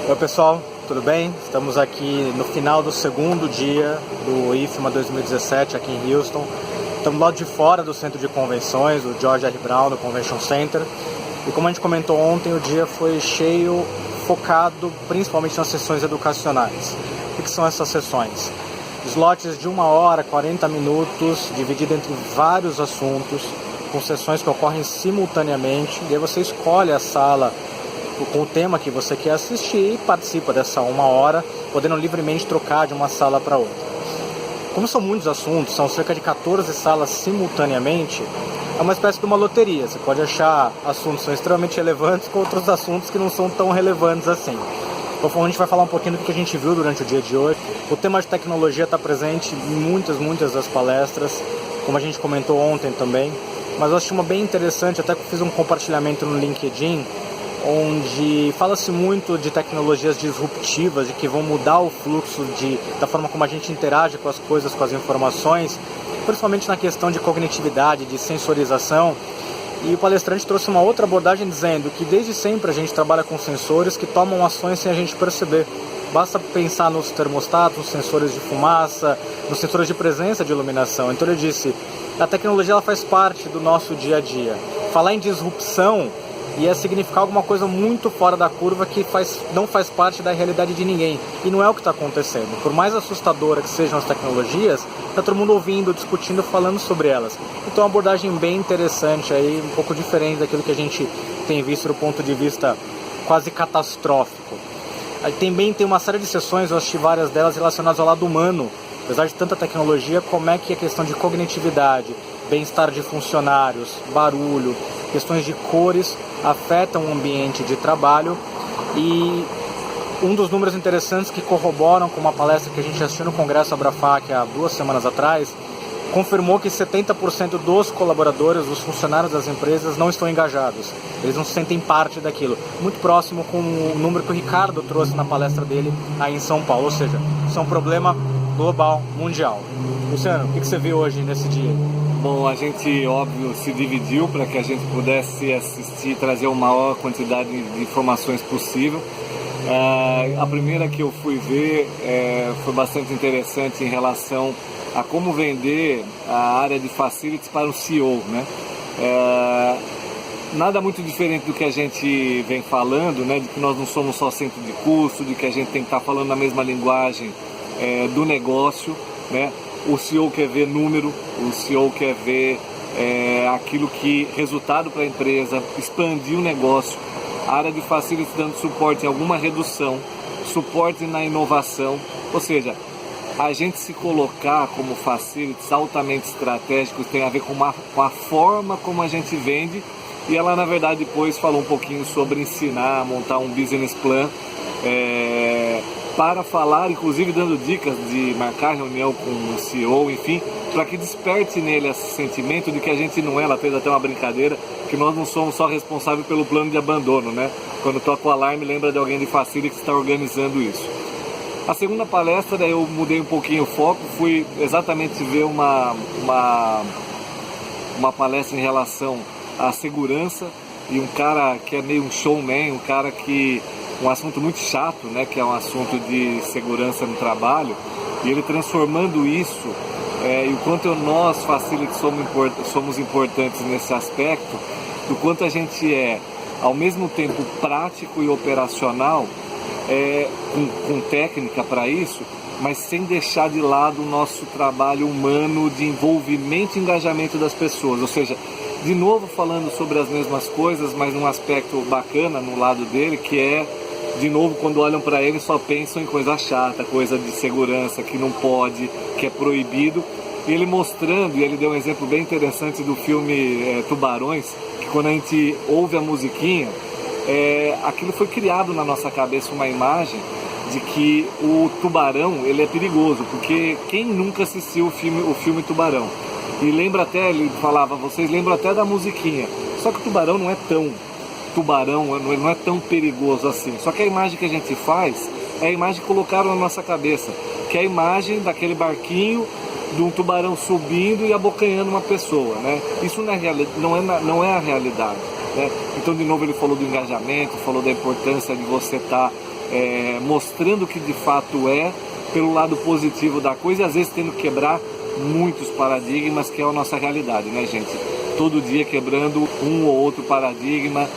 Oi pessoal, tudo bem? Estamos aqui no final do segundo dia do IFMA 2017 aqui em Houston. Estamos lá de fora do centro de convenções, o George R. Brown, do Convention Center. E como a gente comentou ontem, o dia foi cheio, focado principalmente nas sessões educacionais. O que são essas sessões? Slots de 1 hora, 40 minutos, dividido entre vários assuntos, com sessões que ocorrem simultaneamente. E aí você escolhe a sala com o tema que você quer assistir e participa dessa 1 hora, podendo livremente trocar de uma sala para outra. Como são muitos assuntos, são cerca de 14 salas simultaneamente, é uma espécie de uma loteria. Você pode achar assuntos que são extremamente relevantes com outros assuntos que não são tão relevantes assim. Então a gente vai falar um pouquinho do que a gente viu durante o dia de hoje. O tema de tecnologia está presente em muitas das palestras, como a gente comentou ontem também. Mas eu achei uma bem interessante, até que eu fiz um compartilhamento no LinkedIn, onde fala-se muito de tecnologias disruptivas, de que vão mudar o fluxo da forma como a gente interage com as coisas, com as informações, principalmente na questão de cognitividade, de sensorização. E o palestrante trouxe uma outra abordagem dizendo que desde sempre a gente trabalha com sensores que tomam ações sem a gente perceber. Basta pensar nos termostatos, nos sensores de fumaça, nos sensores de presença de iluminação. Então ele disse, a tecnologia ela faz parte do nosso dia a dia. Falar em disrupção ia significar alguma coisa muito fora da curva que não faz parte da realidade de ninguém. E não é o que está acontecendo. Por mais assustadora que sejam as tecnologias, está todo mundo ouvindo, discutindo, falando sobre elas. Então é uma abordagem bem interessante, aí, um pouco diferente daquilo que a gente tem visto do ponto de vista quase catastrófico. Aí também tem uma série de sessões, eu assisti várias delas relacionadas ao lado humano. Apesar de tanta tecnologia, como é que a questão de cognitividade, bem-estar de funcionários, barulho, questões de cores afetam o ambiente de trabalho. E um dos números interessantes que corroboram com uma palestra que a gente assistiu no Congresso Abrafac há 2 semanas atrás, confirmou que 70% dos colaboradores, dos funcionários das empresas não estão engajados. Eles não se sentem parte daquilo. Muito próximo com o número que o Ricardo trouxe na palestra dele aí em São Paulo. Ou seja, isso é um problema global, mundial. Luciano, o que você viu hoje nesse dia? Bom, a gente, óbvio, se dividiu para que a gente pudesse assistir e trazer a maior quantidade de informações possível. A primeira que eu fui ver foi bastante interessante em relação a como vender a área de facilities para o CEO, né? Nada muito diferente do que a gente vem falando, né? De que nós não somos só centro de custo, de que a gente tem que estar falando na mesma linguagem do negócio, né? O CEO quer ver número, o CEO quer ver aquilo que resultado para a empresa, expandir o negócio. A área de facilities dando suporte em alguma redução, suporte na inovação, ou seja, a gente se colocar como facilities altamente estratégicos tem a ver com a forma como a gente vende. E ela na verdade depois falou um pouquinho sobre ensinar, montar um business plan, para falar, inclusive dando dicas de marcar reunião com o CEO, enfim, para que desperte nele esse sentimento de que a gente não é, ela fez até uma brincadeira, que nós não somos só responsáveis pelo plano de abandono, né? Quando toca o alarme, lembra de alguém de facilities que está organizando isso. A segunda palestra, daí eu mudei um pouquinho o foco, fui exatamente ver uma palestra em relação à segurança, e um cara que é meio um showman, um assunto muito chato, né, que é um assunto de segurança no trabalho, e ele transformando isso, e o quanto nós, facilities, somos importantes nesse aspecto, do quanto a gente é, ao mesmo tempo, prático e operacional, com técnica para isso, mas sem deixar de lado o nosso trabalho humano de envolvimento e engajamento das pessoas, ou seja, de novo falando sobre as mesmas coisas, mas num aspecto bacana no lado dele, que é, de novo, quando olham para ele só pensam em coisa chata, coisa de segurança que não pode, que é proibido. E ele mostrando, e ele deu um exemplo bem interessante do filme Tubarões, que quando a gente ouve a musiquinha, aquilo foi criado na nossa cabeça uma imagem de que o tubarão ele é perigoso, porque quem nunca assistiu o filme Tubarão? E lembra até, ele falava, vocês lembram até da musiquinha, só que o tubarão não é tão não é tão perigoso assim. Só que a imagem que a gente faz é a imagem que colocaram na nossa cabeça, que é a imagem daquele barquinho de um tubarão subindo e abocanhando uma pessoa, né? Isso não é a realidade, né? Então, de novo, ele falou do engajamento, falou da importância de você estar mostrando o que de fato é, pelo lado positivo da coisa, e às vezes tendo que quebrar muitos paradigmas, que é a nossa realidade, né, gente? Todo dia quebrando um ou outro paradigma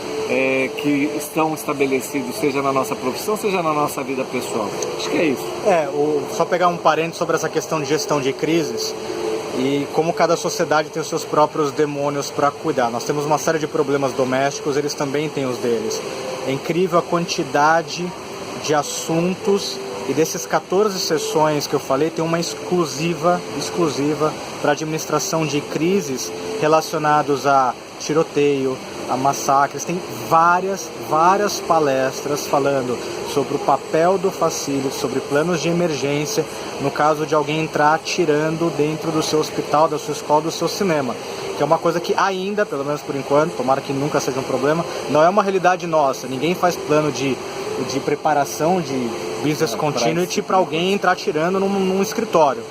que estão estabelecidos, seja na nossa profissão, seja na nossa vida pessoal. Acho que é isso. Só pegar um parênteses sobre essa questão de gestão de crises e como cada sociedade tem os seus próprios demônios para cuidar. Nós temos uma série de problemas domésticos, eles também têm os deles. É incrível a quantidade de assuntos, e desses 14 sessões que eu falei, tem uma exclusiva para administração de crises relacionados a tiroteio, a massacres. Tem várias palestras falando sobre o papel do facility, sobre planos de emergência, no caso de alguém entrar atirando dentro do seu hospital, da sua escola, do seu cinema. Que é uma coisa que ainda, pelo menos por enquanto, tomara que nunca seja um problema, não é uma realidade nossa. Ninguém faz plano de preparação, de business continuity para alguém entrar atirando num escritório.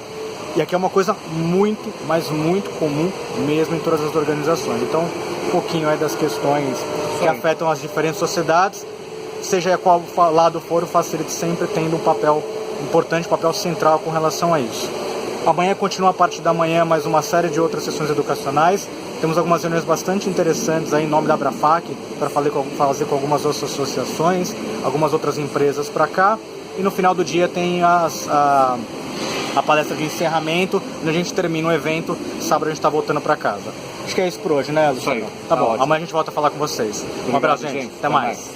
E aqui é uma coisa muito, mas muito comum mesmo em todas as organizações. Então, um pouquinho das questões que afetam as diferentes sociedades, seja qual lado for, o facility sempre tendo um papel importante, um papel central com relação a isso. Amanhã continua a parte da manhã, mais uma série de outras sessões educacionais. Temos algumas reuniões bastante interessantes aí em nome da Abrafac, para fazer com algumas outras associações, algumas outras empresas para cá. E no final do dia tem a palestra de encerramento, onde a gente termina o evento. Sábado a gente está voltando para casa. Acho que é isso por hoje, né, Luciano? Isso aí. Tá bom, Ótimo. amanhã a gente volta a falar com vocês. Um abraço, gente. Até mais.